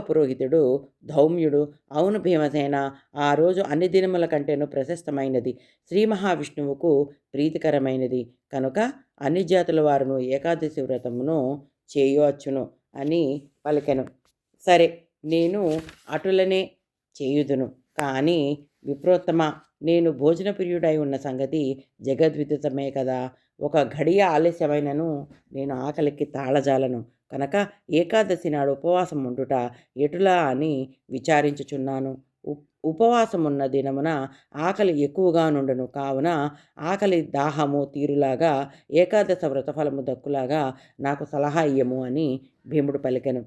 పురోహితుడు ధౌమ్యుడు, అవును భీమసేన, ఆ రోజు అన్ని దినముల కంటేను ప్రశస్తమైనది, శ్రీ మహావిష్ణువుకు ప్రీతికరమైనది కనుక అన్ని జాతుల వారును ఏకాదశి వ్రతమును చేయవచ్చును అని పలికెను. సరే, నేను అటులనే చేయుదును. కానీ విప్రోత్తమ, నేను భోజన ప్రియుడై ఉన్న సంగతి జగద్విదితమే కదా. ఒక ఘడియ ఆలస్యమైనను నేను ఆకలికి తాళజాలను కనుక ఏకాదశి నాడు ఉపవాసం ఉండుట ఎటులా అని విచారించుచున్నాను. ఉపవాసమున్న దినమున ఆకలి ఎక్కువగా నుండును కావున ఆకలి దాహము తీరులాగా ఏకాదశ వ్రతఫలము దక్కులాగా నాకు సలహా ఇయ్యము అని భీముడు పలికెను.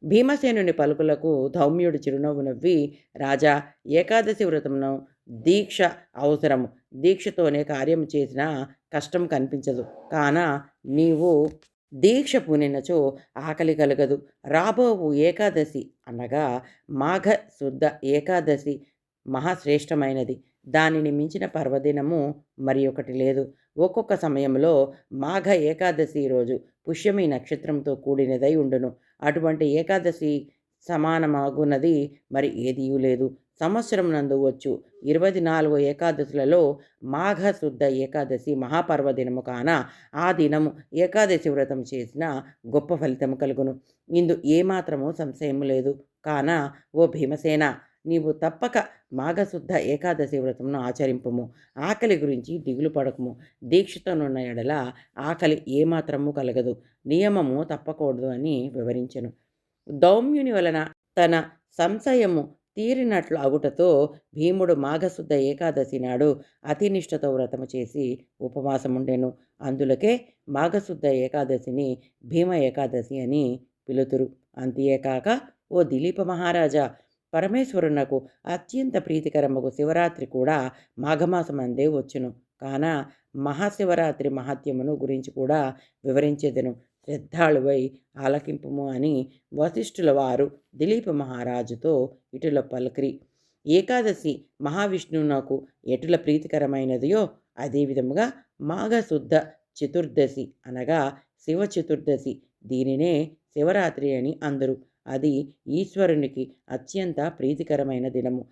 భీమసేనుని పలుకులకు ధౌమ్యుడు చిరునవ్వు నవ్వి, రాజా, ఏకాదశి వ్రతమును దీక్ష అవసరము. దీక్షతోనే కార్యము చేసిన కష్టం కనిపించదు. కాన నీవు దీక్ష పూనినచో ఆకలి కలగదు. రాబోవు ఏకాదశి అనగా మాఘ శుద్ధ ఏకాదశి మహాశ్రేష్టమైనది. దానిని మించిన పర్వదినము మరి ఒకటి లేదు. ఒక్కొక్క సమయంలో మాఘ ఏకాదశి రోజు పుష్యమి నక్షత్రంతో కూడినదై ఉండును. అటువంటి ఏకాదశి సమానమగున్నది మరి ఏదీయూ లేదు. సంవత్సరం నందు వచ్చు 24 ఏకాదశులలో మాఘ శుద్ధ ఏకాదశి మహాపర్వదినము కాన ఆ దినము ఏకాదశి వ్రతం చేసిన గొప్ప ఫలితము కలుగును. ఇందు ఏమాత్రము సంశయము లేదు. కాన ఓ భీమసేన, నీవు తప్పక మాఘశుద్ధ ఏకాదశి వ్రతమును ఆచరింపుము. ఆకలి గురించి దిగులు పడకుము. దీక్షతోనున్న ఎడల ఆకలి ఏమాత్రము కలగదు. నియమము తప్పకూడదు అని వివరించెను. దౌమ్యుని వలన తన సంశయము తీరినట్లు అగుటతో భీముడు మాఘశుద్ధ ఏకాదశి నాడు అతినిష్టతో వ్రతము చేసి ఉపవాసముండెను. అందులకే మాఘశుద్ధ ఏకాదశిని భీమ ఏకాదశి అని పిలుతురు. అంతేకాక ఓ దిలీప మహారాజా, పరమేశ్వరునకు అత్యంత ప్రీతికరముగు శివరాత్రి కూడా మాఘమాసమందే వచ్చును. కాన మహాశివరాత్రి మహత్యమును గురించి కూడా వివరించేదను. శ్రద్ధాళువై ఆలకింపుము అని వశిష్ఠుల వారు దిలీప మహారాజుతో ఇటుల పలుకిరి. ఏకాదశి మహావిష్ణువునకు ఎటుల ప్రీతికరమైనదియో అదేవిధముగా మాఘశుద్ధ చతుర్దశి అనగా శివ చతుర్దశి, దీనినే శివరాత్రి అని అందరు. అది ఈశ్వరునికి అత్యంత ప్రీతికరమైన దినము.